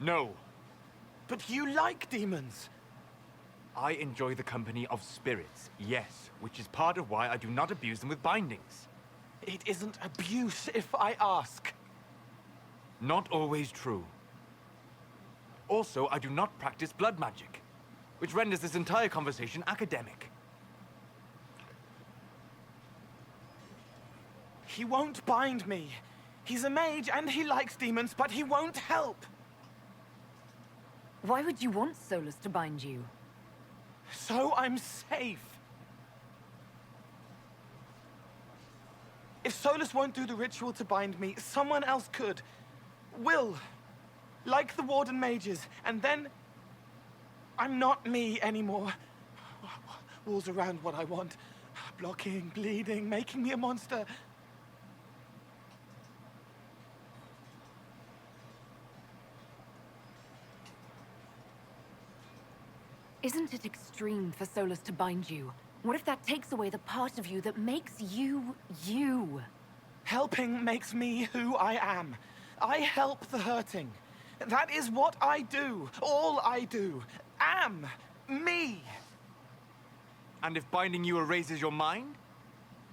No. But you like demons. I enjoy the company of spirits, yes, which is part of why I do not abuse them with bindings. It isn't abuse if I ask. Not always true. Also, I do not practice blood magic, which renders this entire conversation academic. He won't bind me. He's a mage and he likes demons, but he won't help. Why would you want Solus to bind you? So I'm safe. If Solus won't do the ritual to bind me, someone else could. Will. Like the Warden mages. And then I'm not me anymore. Walls around what I want. Blocking, bleeding, making me a monster. Isn't it extreme for Solus to bind you? What if that takes away the part of you that makes you, you? Helping makes me who I am. I help the hurting. That is what I do. All I do. Am. Me. And if binding you erases your mind?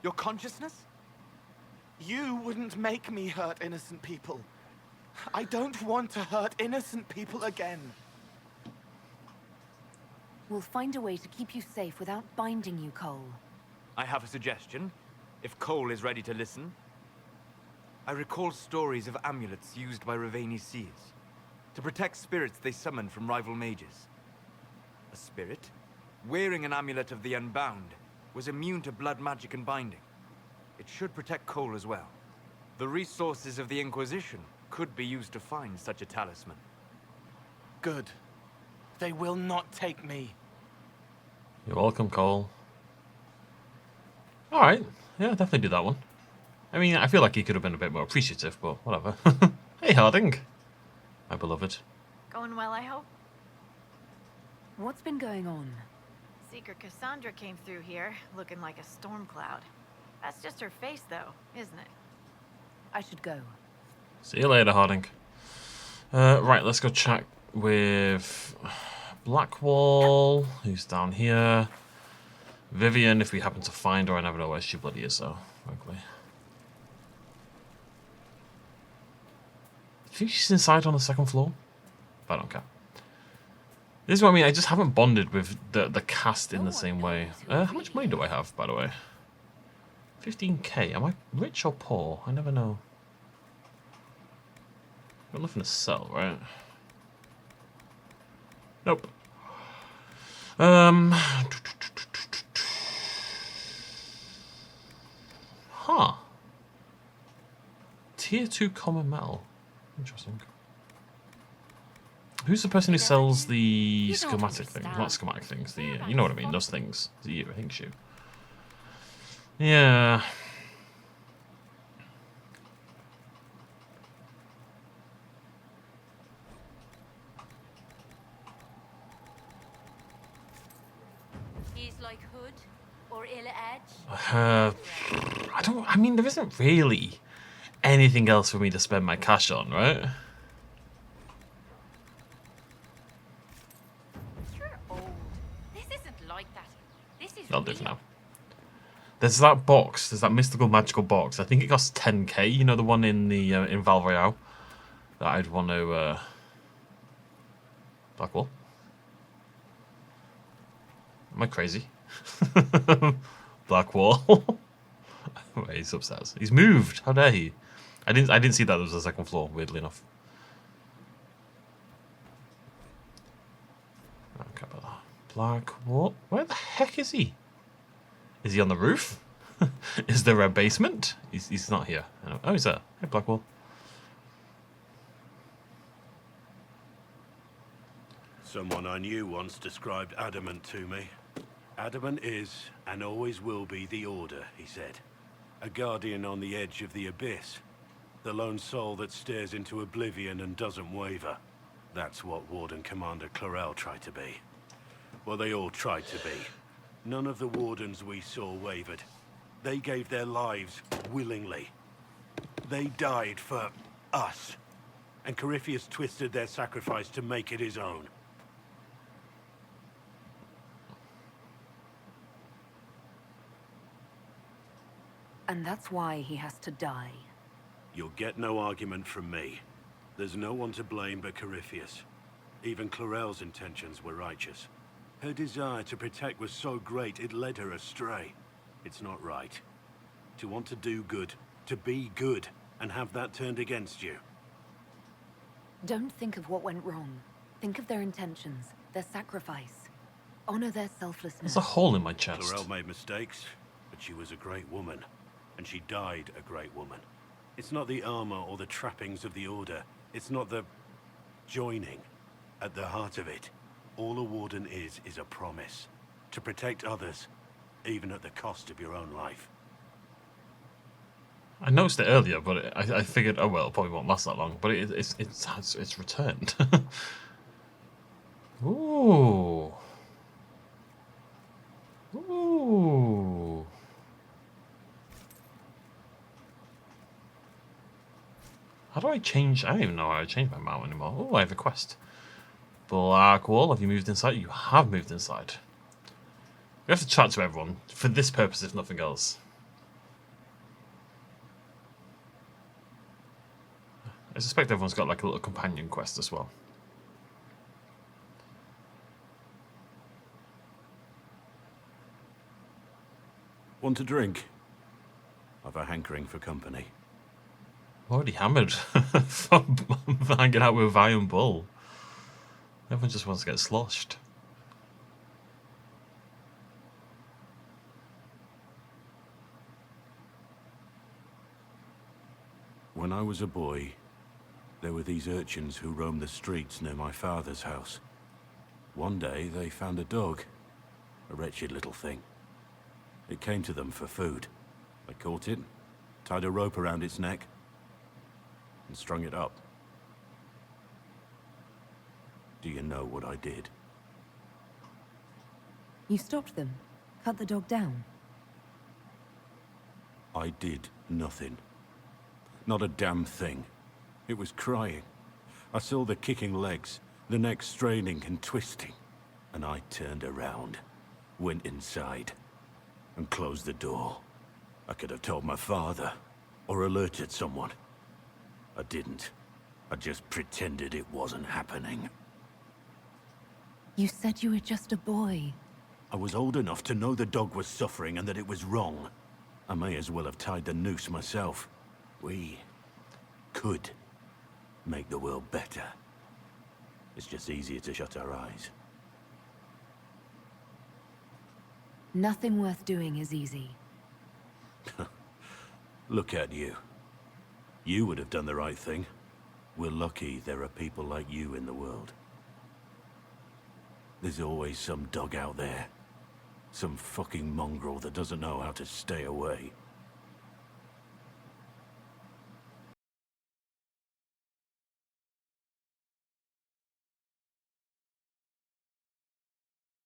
Your consciousness? You wouldn't make me hurt innocent people. I don't want to hurt innocent people again. We'll find a way to keep you safe without binding you, Cole. I have a suggestion, if Cole is ready to listen. I recall stories of amulets used by Raveni seers to protect spirits they summoned from rival mages. a spirit, wearing an amulet of the Unbound, was immune to blood magic and binding. It should protect Cole as well. The resources of the Inquisition could be used to find such a talisman. Good. They will not take me. You're welcome, Cole. Alright, yeah, definitely do that one. I mean, I feel like he could have been a bit more appreciative, but whatever. Hey, Harding. My beloved. Going well, I hope. What's been going on? Seeker Cassandra came through here, looking like a storm cloud. That's just her face, though, isn't it? I should go. See you later, Harding. Right, let's go chat with Blackwall, who's down here. Vivian, if we happen to find her. I never know where she bloody is, though, frankly. I think she's inside on the second floor. But I don't care. This is what I mean. I just haven't bonded with the cast in the same way. How much money do I have, by the way? 15k. Am I rich or poor? I never know. Got nothing to sell, right? Nope. Huh. Tier 2 common metal. Interesting. Who's the person who sells the schematic things? Not schematic things, the you know what I mean, those things. Is it you? I think it's you. Yeah. He's like Hood or Illa Edge. I mean, there isn't really anything else for me to spend my cash on, right? You're old. This isn't like that. This is That'll do for now. There's that box. There's that mystical magical box. I think it costs 10k. You know, the one in the in Val Royale that I'd want to Blackwall. Am I crazy? Blackwall. Wait, he's upstairs. He's moved. How dare he? I didn't see that there was a second floor. Weirdly enough. Okay, about that. Blackwall. Where the heck is he? Is he on the roof? Is there a basement? He's not here. Oh, he's there. Hey, Blackwall. Someone I knew once described Adamant to me. Adamant is, and always will be, the Order, he said. A guardian on the edge of the abyss. The lone soul that stares into oblivion and doesn't waver. That's what Warden Commander Clarel tried to be. Well, they all tried to be. None of the Wardens we saw wavered. They gave their lives willingly. They died for us. And Corypheus twisted their sacrifice to make it his own. And that's why he has to die. You'll get no argument from me. There's no one to blame but Corypheus. Even Clarel's intentions were righteous. Her desire to protect was so great it led her astray. It's not right. To want to do good, to be good, and have that turned against you. Don't think of what went wrong. Think of their intentions, their sacrifice. Honor their selflessness. There's a hole in my chest. Clarel made mistakes, but she was a great woman. And she died a great woman. It's not the armor or the trappings of the Order. It's not the joining. At the heart of it, all a Warden is a promise. To protect others, even at the cost of your own life. I noticed it earlier, but I figured, oh well, it probably won't last that long. But it's returned. Ooh. Ooh. How do I change? I don't even know how to change my mount anymore. Oh, I have a quest. Blackwall, have you moved inside? You have moved inside. We have to chat to everyone for this purpose, if nothing else. I suspect everyone's got like a little companion quest as well. Want a drink? I've a hankering for company. I'm already hammered from hanging out with Iron Bull. Everyone just wants to get sloshed. When I was a boy, there were these urchins who roamed the streets near my father's house. One day, they found a dog. A wretched little thing. It came to them for food. They caught it, tied a rope around its neck, and strung it up. Do you know what I did? You stopped them, cut the dog down. I did nothing. Not a damn thing. It was crying. I saw the kicking legs, the neck straining and twisting, and I turned around, went inside, and closed the door. I could have told my father, or alerted someone. I didn't. I just pretended it wasn't happening. You said you were just a boy. I was old enough to know the dog was suffering and that it was wrong. I may as well have tied the noose myself. We could make the world better. It's just easier to shut our eyes. Nothing worth doing is easy. Look at you. You would have done the right thing. We're lucky there are people like you in the world. There's always some dog out there. Some fucking mongrel that doesn't know how to stay away.